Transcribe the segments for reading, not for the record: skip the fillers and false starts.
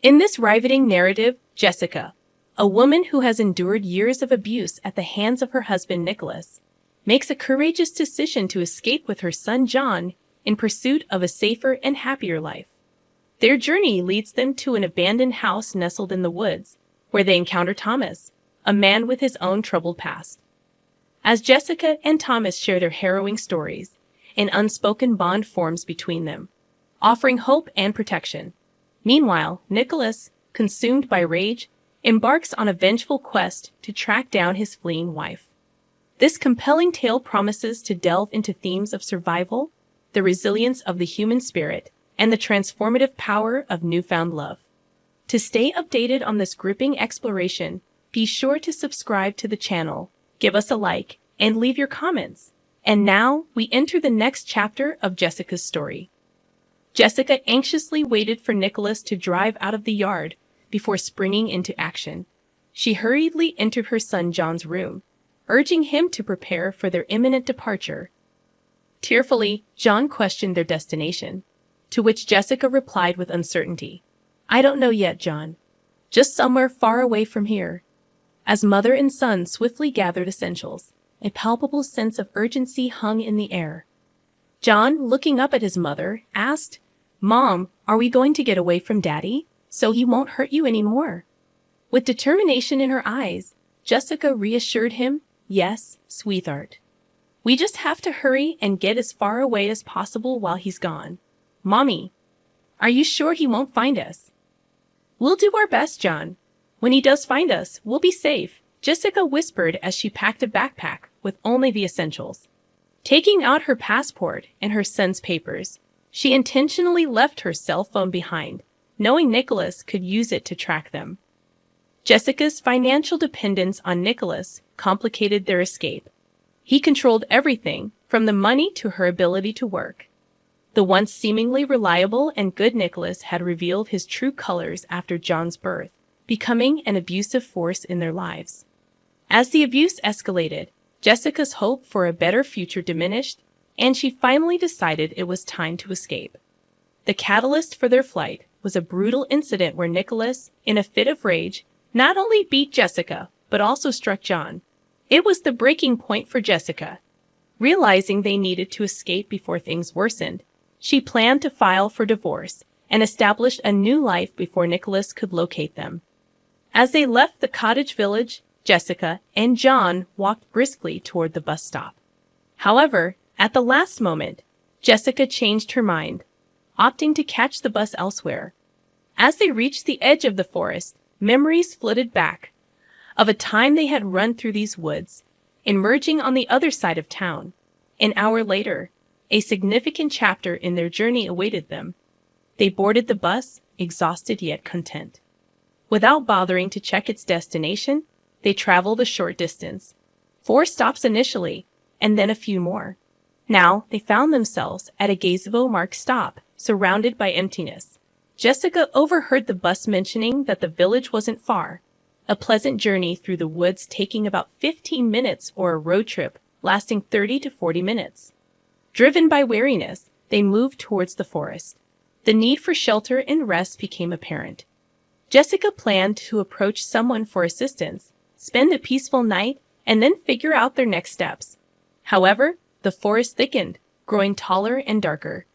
In this riveting narrative, Jessica, a woman who has endured years of abuse at the hands of her husband Nicholas, makes a courageous decision to escape with her son John in pursuit of a safer and happier life. Their journey leads them to an abandoned house nestled in the woods, where they encounter Thomas, a man with his own troubled past. As Jessica and Thomas share their harrowing stories, an unspoken bond forms between them, offering hope and protection. Meanwhile, Nicholas, consumed by rage, embarks on a vengeful quest to track down his fleeing wife. This compelling tale promises to delve into themes of survival, the resilience of the human spirit, and the transformative power of newfound love. To stay updated on this gripping exploration, be sure to subscribe to the channel, give us a like, and leave your comments. And now, we enter the next chapter of Jessica's story. Jessica anxiously waited for Nicholas to drive out of the yard before springing into action. She hurriedly entered her son John's room, urging him to prepare for their imminent departure. Tearfully, John questioned their destination, to which Jessica replied with uncertainty. "I don't know yet, John. Just somewhere far away from here." As mother and son swiftly gathered essentials, a palpable sense of urgency hung in the air. John, looking up at his mother, asked, "Mom, are we going to get away from Daddy, so he won't hurt you anymore?" With determination in her eyes, Jessica reassured him, "Yes, sweetheart. We just have to hurry and get as far away as possible while he's gone." "Mommy, are you sure he won't find us?" "We'll do our best, John. When he does find us, we'll be safe," Jessica whispered as she packed a backpack with only the essentials. Taking out her passport and her son's papers, she intentionally left her cell phone behind, knowing Nicholas could use it to track them. Jessica's financial dependence on Nicholas complicated their escape. He controlled everything, from the money to her ability to work. The once seemingly reliable and good Nicholas had revealed his true colors after John's birth, becoming an abusive force in their lives. As the abuse escalated, Jessica's hope for a better future diminished, and she finally decided it was time to escape. The catalyst for their flight was a brutal incident where Nicholas, in a fit of rage, not only beat Jessica, but also struck John. It was the breaking point for Jessica. Realizing they needed to escape before things worsened, she planned to file for divorce and established a new life before Nicholas could locate them. As they left the cottage village, Jessica and John walked briskly toward the bus stop. However, at the last moment, Jessica changed her mind, opting to catch the bus elsewhere. As they reached the edge of the forest, memories flooded back of a time they had run through these woods, emerging on the other side of town. An hour later, a significant chapter in their journey awaited them. They boarded the bus, exhausted yet content. Without bothering to check its destination, they traveled a short distance, 4 stops initially, and then a few more. Now, they found themselves at a gazebo-marked stop, surrounded by emptiness. Jessica overheard the bus mentioning that the village wasn't far, a pleasant journey through the woods taking about 15 minutes or a road trip lasting 30 to 40 minutes. Driven by weariness, they moved towards the forest. The need for shelter and rest became apparent. Jessica planned to approach someone for assistance, spend a peaceful night, and then figure out their next steps. However, the forest thickened, growing taller and darker.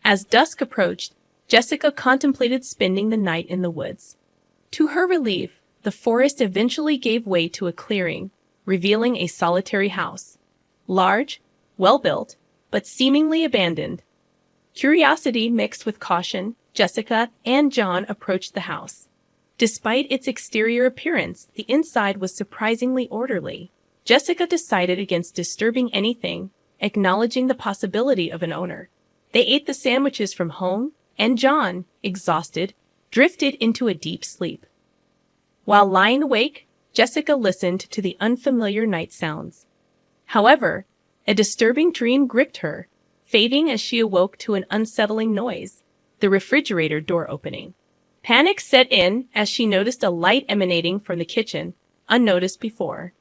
As dusk approached, Jessica contemplated spending the night in the woods. To her relief, the forest eventually gave way to a clearing, revealing a solitary house. Large, well-built, but seemingly abandoned. Curiosity mixed with caution, Jessica and John approached the house. Despite its exterior appearance, the inside was surprisingly orderly. Jessica decided against disturbing anything, acknowledging the possibility of an owner. They ate the sandwiches from home, and John, exhausted, drifted into a deep sleep. While lying awake, Jessica listened to the unfamiliar night sounds. However, a disturbing dream gripped her, fading as she awoke to an unsettling noise, the refrigerator door opening. Panic set in as she noticed a light emanating from the kitchen, unnoticed before.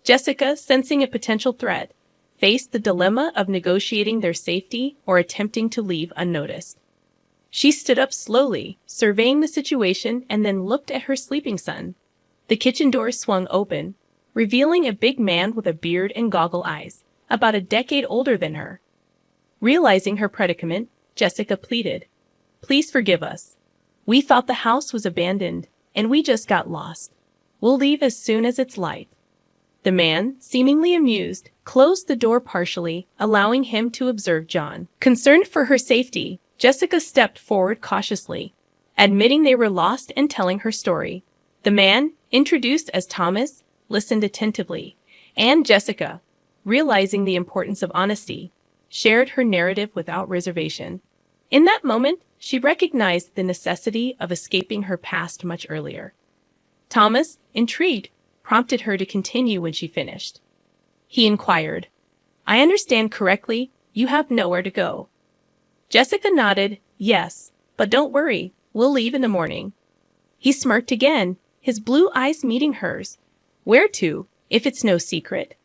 Jessica, sensing a potential threat, faced the dilemma of negotiating their safety or attempting to leave unnoticed. She stood up slowly, surveying the situation, and then looked at her sleeping son. The kitchen door swung open, revealing a big man with a beard and goggle eyes, about a decade older than her. Realizing her predicament, Jessica pleaded, "Please forgive us. We thought the house was abandoned, and we just got lost. We'll leave as soon as it's light." The man, seemingly amused, closed the door partially, allowing him to observe John. Concerned for her safety, Jessica stepped forward cautiously, admitting they were lost and telling her story. The man, introduced as Thomas, listened attentively, and Jessica, realizing the importance of honesty, shared her narrative without reservation. In that moment, she recognized the necessity of escaping her past much earlier. Thomas, intrigued, prompted her to continue when she finished. He inquired, "I understand correctly, you have nowhere to go." Jessica nodded, "Yes, but don't worry, we'll leave in the morning." He smirked again, his blue eyes meeting hers. "Where to, if it's no secret?"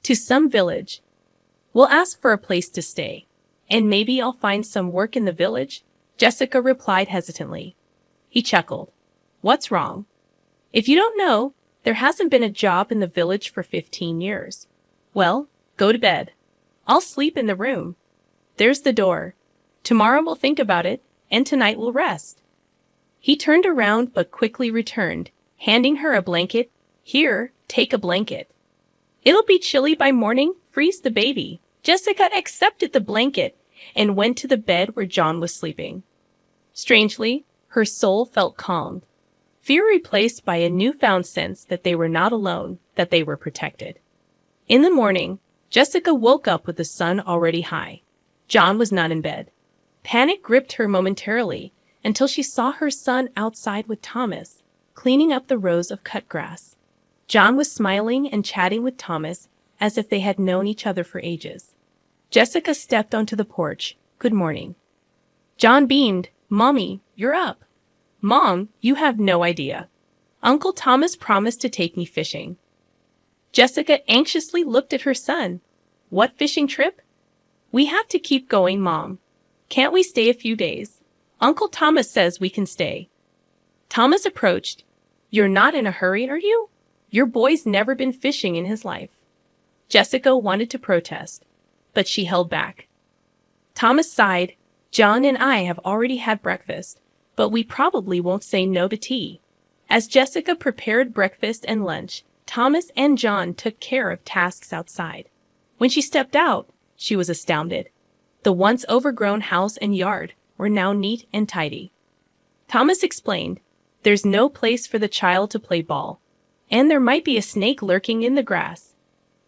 "To some village. We'll ask for a place to stay, and maybe I'll find some work in the village," Jessica replied hesitantly. He chuckled. "What's wrong? If you don't know, there hasn't been a job in the village for 15 years. Well, go to bed. I'll sleep in the room. There's the door. Tomorrow we'll think about it, and tonight we'll rest." He turned around but quickly returned, handing her a blanket. "Here, take a blanket. It'll be chilly by morning, freeze the baby." Jessica accepted the blanket and went to the bed where John was sleeping. Strangely, her soul felt calmed. Fear replaced by a newfound sense that they were not alone, that they were protected. In the morning, Jessica woke up with the sun already high. John was not in bed. Panic gripped her momentarily until she saw her son outside with Thomas, cleaning up the rows of cut grass. John was smiling and chatting with Thomas as if they had known each other for ages. Jessica stepped onto the porch. "Good morning." John beamed. "Mommy, you're up." "Mom, you have no idea. Uncle Thomas promised to take me fishing." Jessica anxiously looked at her son. "What fishing trip?" "We have to keep going, Mom. Can't we stay a few days? Uncle Thomas says we can stay." Thomas approached. "You're not in a hurry, are you? Your boy's never been fishing in his life." Jessica wanted to protest, but she held back. Thomas sighed. "John and I have already had breakfast, but we probably won't say no to tea." As Jessica prepared breakfast and lunch, Thomas and John took care of tasks outside. When she stepped out, she was astounded. The once overgrown house and yard were now neat and tidy. Thomas explained, "There's no place for the child to play ball, and there might be a snake lurking in the grass."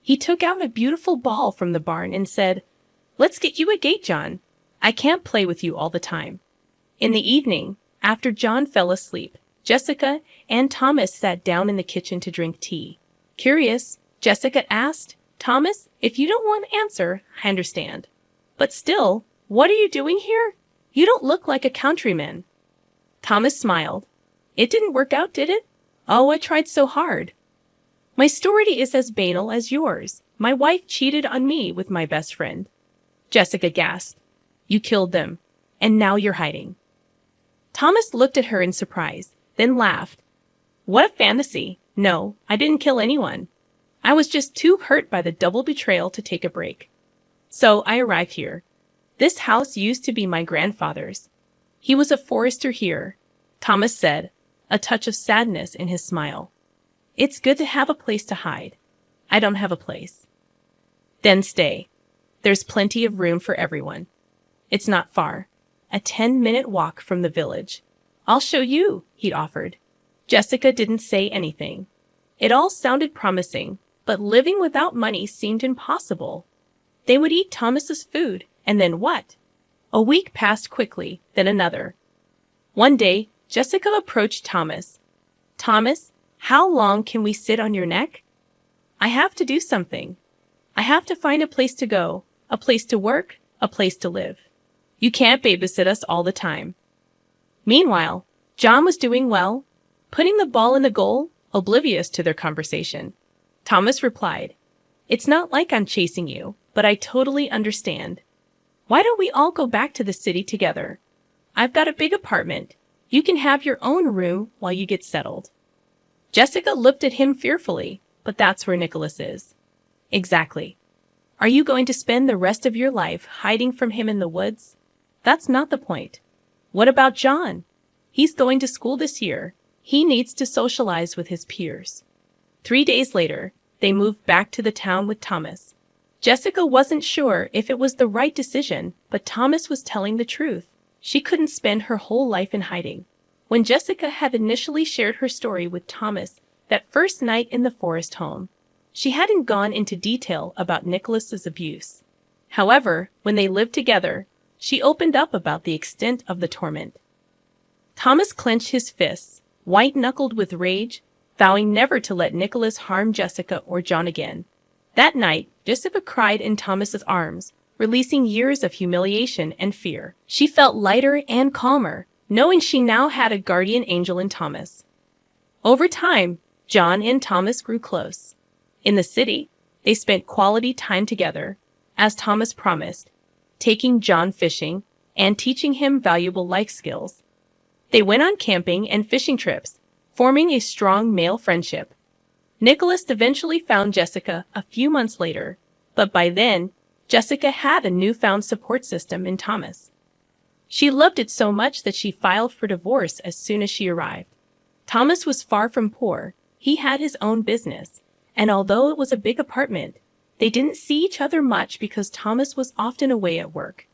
He took out a beautiful ball from the barn and said, "Let's get you a gate, John. I can't play with you all the time." In the evening, after John fell asleep, Jessica and Thomas sat down in the kitchen to drink tea. Curious, Jessica asked, "Thomas, if you don't want to answer, I understand. But still, what are you doing here? You don't look like a countryman." Thomas smiled. "It didn't work out, did it? Oh, I tried so hard. My story is as banal as yours. My wife cheated on me with my best friend." Jessica gasped. "You killed them, and now you're hiding." Thomas looked at her in surprise, then laughed. "What a fantasy. No, I didn't kill anyone. I was just too hurt by the double betrayal to take a break. So I arrived here. This house used to be my grandfather's. He was a forester here," Thomas said, a touch of sadness in his smile. "It's good to have a place to hide. I don't have a place." "Then stay. There's plenty of room for everyone. It's not far. A 10-minute walk from the village. I'll show you," he offered. Jessica didn't say anything. It all sounded promising, but living without money seemed impossible. They would eat Thomas's food, and then what? A week passed quickly, then another. One day, Jessica approached Thomas. "Thomas, how long can we sit on your neck? I have to do something. I have to find a place to go, a place to work, a place to live. You can't babysit us all the time." Meanwhile, John was doing well, putting the ball in the goal, oblivious to their conversation. Thomas replied, "It's not like I'm chasing you, but I totally understand. Why don't we all go back to the city together? I've got a big apartment. You can have your own room while you get settled. Jessica looked at him fearfully, but that's where Nicholas is. Exactly. Are you going to spend the rest of your life hiding from him in the woods? That's not the point. What about John? He's going to school this year. He needs to socialize with his peers. 3 days later, they moved back to the town with Thomas. Jessica wasn't sure if it was the right decision, but Thomas was telling the truth. She couldn't spend her whole life in hiding. When Jessica had initially shared her story with Thomas that first night in the forest home, she hadn't gone into detail about Nicholas's abuse. However, when they lived together, she opened up about the extent of the torment. Thomas clenched his fists, white-knuckled with rage, vowing never to let Nicholas harm Jessica or John again. That night, Jessica cried in Thomas's arms, releasing years of humiliation and fear. She felt lighter and calmer, knowing she now had a guardian angel in Thomas. Over time, John and Thomas grew close. In the city, they spent quality time together, as Thomas promised, taking John fishing and teaching him valuable life skills. They went on camping and fishing trips, forming a strong male friendship. Nicholas eventually found Jessica a few months later, but by then, Jessica had a newfound support system in Thomas. She loved it so much that she filed for divorce as soon as she arrived. Thomas was far from poor. He had his own business, and although it was a big apartment, they didn't see each other much because Thomas was often away at work.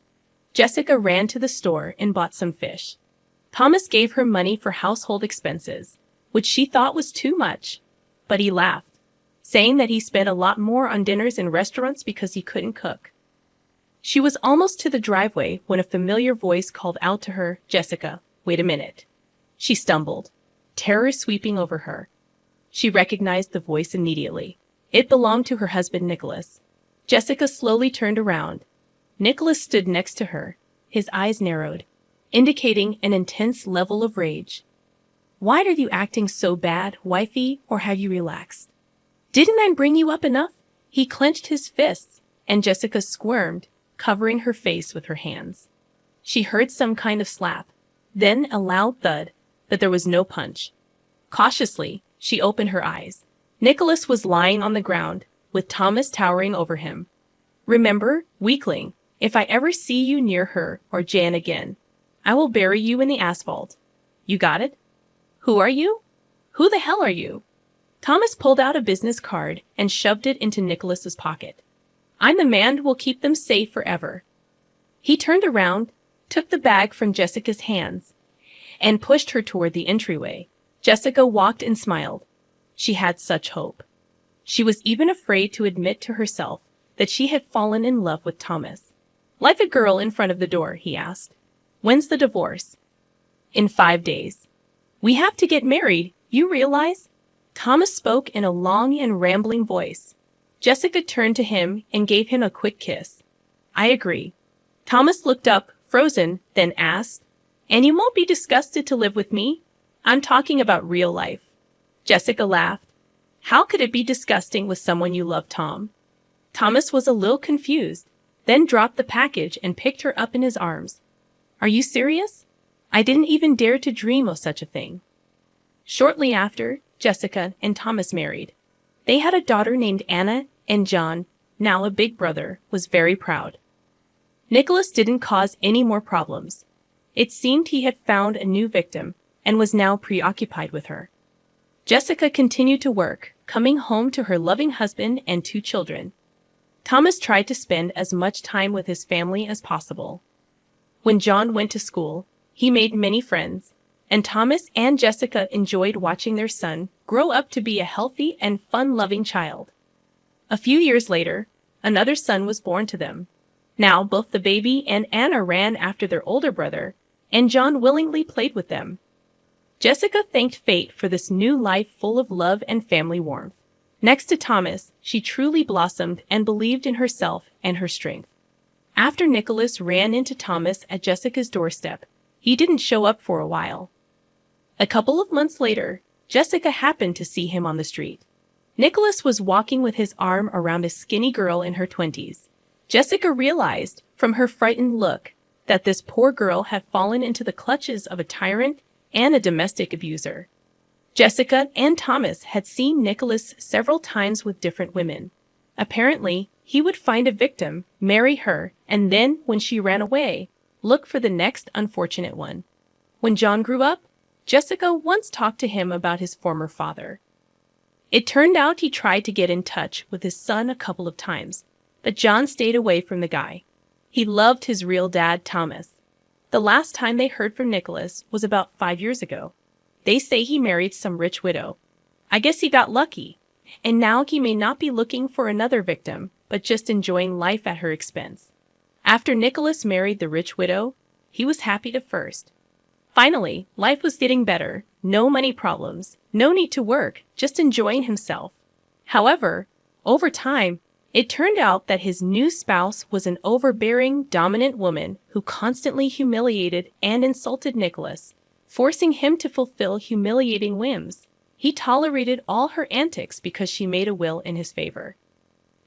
Jessica ran to the store and bought some fish. Thomas gave her money for household expenses, which she thought was too much, but he laughed, saying that he spent a lot more on dinners in restaurants because he couldn't cook. She was almost to the driveway when a familiar voice called out to her, "Jessica, wait a minute." She stumbled, terror sweeping over her. She recognized the voice immediately. It belonged to her husband, Nicholas. Jessica slowly turned around. Nicholas stood next to her, his eyes narrowed, indicating an intense level of rage. "Why are you acting so bad, wifey, or have you relaxed? Didn't I bring you up enough?" He clenched his fists, and Jessica squirmed, covering her face with her hands. She heard some kind of slap, then a loud thud, but there was no punch. Cautiously, she opened her eyes. Nicholas was lying on the ground, with Thomas towering over him. "Remember, weakling, if I ever see you near her or Jan again, I will bury you in the asphalt. You got it? Who are you? Who the hell are you?" Thomas pulled out a business card and shoved it into Nicholas's pocket. "I'm the man who will keep them safe forever." He turned around, took the bag from Jessica's hands, and pushed her toward the entryway. Jessica walked and smiled. She had such hope. She was even afraid to admit to herself that she had fallen in love with Thomas. "Like a girl in front of the door," he asked. "When's the divorce?" "In 5 days. We have to get married, you realize?" Thomas spoke in a long and rambling voice. Jessica turned to him and gave him a quick kiss. "I agree." Thomas looked up, frozen, then asked, "And you won't be disgusted to live with me? I'm talking about real life." Jessica laughed. "How could it be disgusting with someone you love, Tom?" Thomas was a little confused, then dropped the package and picked her up in his arms. "Are you serious? I didn't even dare to dream of such a thing." Shortly after, Jessica and Thomas married. They had a daughter named Anna, and John, now a big brother, was very proud. Nicholas didn't cause any more problems. It seemed he had found a new victim and was now preoccupied with her. Jessica continued to work, coming home to her loving husband and 2 children. Thomas tried to spend as much time with his family as possible. When John went to school, he made many friends, and Thomas and Jessica enjoyed watching their son grow up to be a healthy and fun-loving child. A few years later, another son was born to them. Now both the baby and Anna ran after their older brother, and John willingly played with them. Jessica thanked fate for this new life full of love and family warmth. Next to Thomas, she truly blossomed and believed in herself and her strength. After Nicholas ran into Thomas at Jessica's doorstep, he didn't show up for a while. A couple of months later, Jessica happened to see him on the street. Nicholas was walking with his arm around a skinny girl in her 20s. Jessica realized, from her frightened look, that this poor girl had fallen into the clutches of a tyrant and a domestic abuser. Jessica and Thomas had seen Nicholas several times with different women. Apparently, he would find a victim, marry her, and then, when she ran away, look for the next unfortunate one. When John grew up, Jessica once talked to him about his former father. It turned out he tried to get in touch with his son a couple of times, but John stayed away from the guy. He loved his real dad, Thomas. The last time they heard from Nicholas was about 5 years ago. They say he married some rich widow. I guess he got lucky, and now he may not be looking for another victim, but just enjoying life at her expense. After Nicholas married the rich widow, he was happy at first. Finally, life was getting better, no money problems, no need to work, just enjoying himself. However, over time, it turned out that his new spouse was an overbearing, dominant woman who constantly humiliated and insulted Nicholas, forcing him to fulfill humiliating whims. He tolerated all her antics because she made a will in his favor.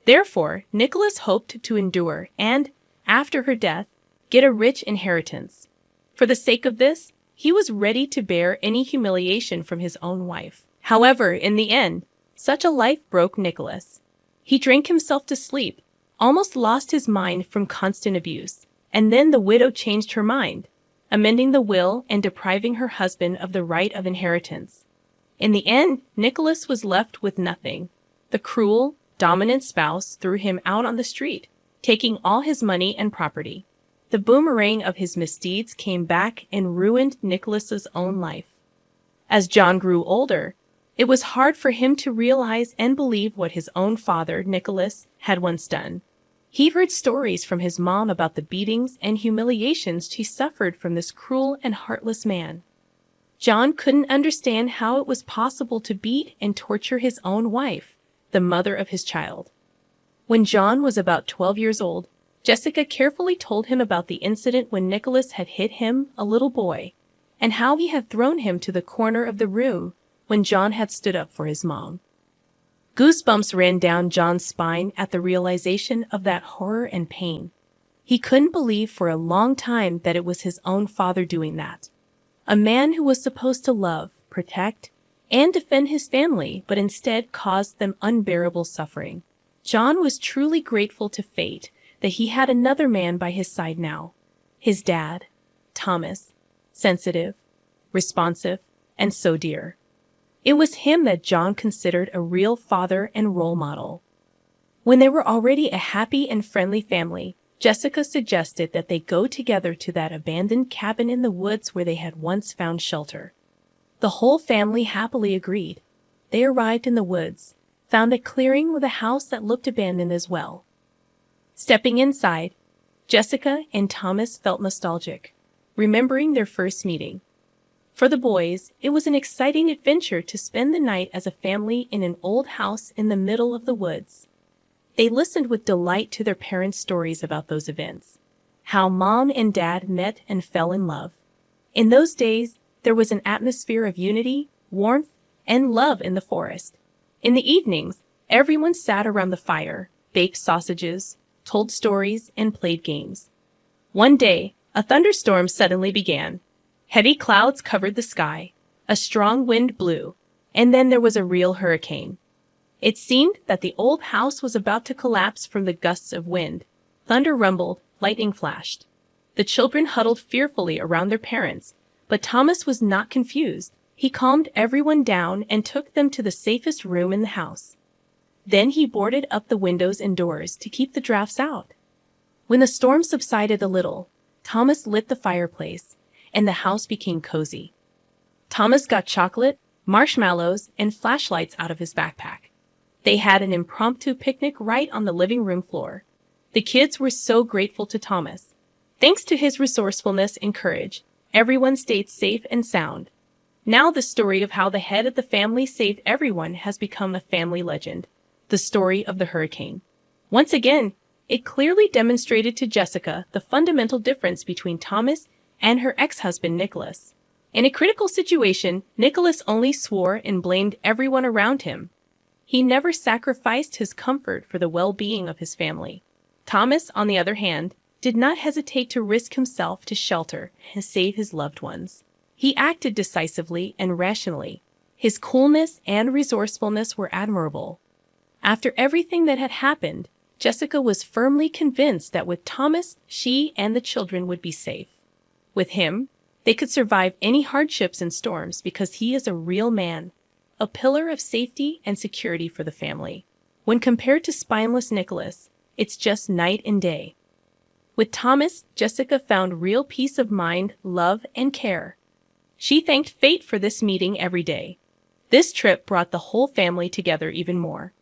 Therefore, Nicholas hoped to endure and, after her death, get a rich inheritance. For the sake of this, he was ready to bear any humiliation from his own wife. However, in the end, such a life broke Nicholas. He drank himself to sleep, almost lost his mind from constant abuse, and then the widow changed her mind, amending the will and depriving her husband of the right of inheritance. In the end, Nicholas was left with nothing. The cruel, dominant spouse threw him out on the street, taking all his money and property. The boomerang of his misdeeds came back and ruined Nicholas's own life. As John grew older, it was hard for him to realize and believe what his own father, Nicholas, had once done. He heard stories from his mom about the beatings and humiliations she suffered from this cruel and heartless man. John couldn't understand how it was possible to beat and torture his own wife, the mother of his child. When John was about 12 years old, Jessica carefully told him about the incident when Nicholas had hit him, a little boy, and how he had thrown him to the corner of the room when John had stood up for his mom. Goosebumps ran down John's spine at the realization of that horror and pain. He couldn't believe for a long time that it was his own father doing that. A man who was supposed to love, protect, and defend his family, but instead caused them unbearable suffering. John was truly grateful to fate that he had another man by his side now. His dad, Thomas, sensitive, responsive, and so dear. It was him that John considered a real father and role model. When they were already a happy and friendly family, Jessica suggested that they go together to that abandoned cabin in the woods where they had once found shelter. The whole family happily agreed. They arrived in the woods, found a clearing with a house that looked abandoned as well. Stepping inside, Jessica and Thomas felt nostalgic, remembering their first meeting. For the boys, it was an exciting adventure to spend the night as a family in an old house in the middle of the woods. They listened with delight to their parents' stories about those events, how Mom and Dad met and fell in love. In those days, there was an atmosphere of unity, warmth, and love in the forest. In the evenings, everyone sat around the fire, baked sausages, told stories, and played games. One day, a thunderstorm suddenly began. Heavy clouds covered the sky, a strong wind blew, and then there was a real hurricane. It seemed that the old house was about to collapse from the gusts of wind. Thunder rumbled, lightning flashed. The children huddled fearfully around their parents, but Thomas was not confused. He calmed everyone down and took them to the safest room in the house. Then he boarded up the windows and doors to keep the drafts out. When the storm subsided a little, Thomas lit the fireplace, and the house became cozy. Thomas got chocolate, marshmallows, and flashlights out of his backpack. They had an impromptu picnic right on the living room floor. The kids were so grateful to Thomas. Thanks to his resourcefulness and courage, everyone stayed safe and sound. Now the story of how the head of the family saved everyone has become a family legend. The story of the hurricane. Once again, it clearly demonstrated to Jessica the fundamental difference between Thomas and her ex-husband Nicholas. In a critical situation, Nicholas only swore and blamed everyone around him. He never sacrificed his comfort for the well-being of his family. Thomas, on the other hand, did not hesitate to risk himself to shelter and save his loved ones. He acted decisively and rationally. His coolness and resourcefulness were admirable. After everything that had happened, Jessica was firmly convinced that with Thomas, she and the children would be safe. With him, they could survive any hardships and storms because he is a real man, a pillar of safety and security for the family. When compared to spineless Nicholas, it's just night and day. With Thomas, Jessica found real peace of mind, love, and care. She thanked fate for this meeting every day. This trip brought the whole family together even more.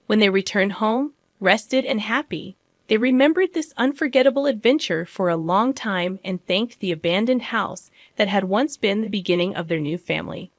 When they returned home, rested and happy, they remembered this unforgettable adventure for a long time and thanked the abandoned house that had once been the beginning of their new family.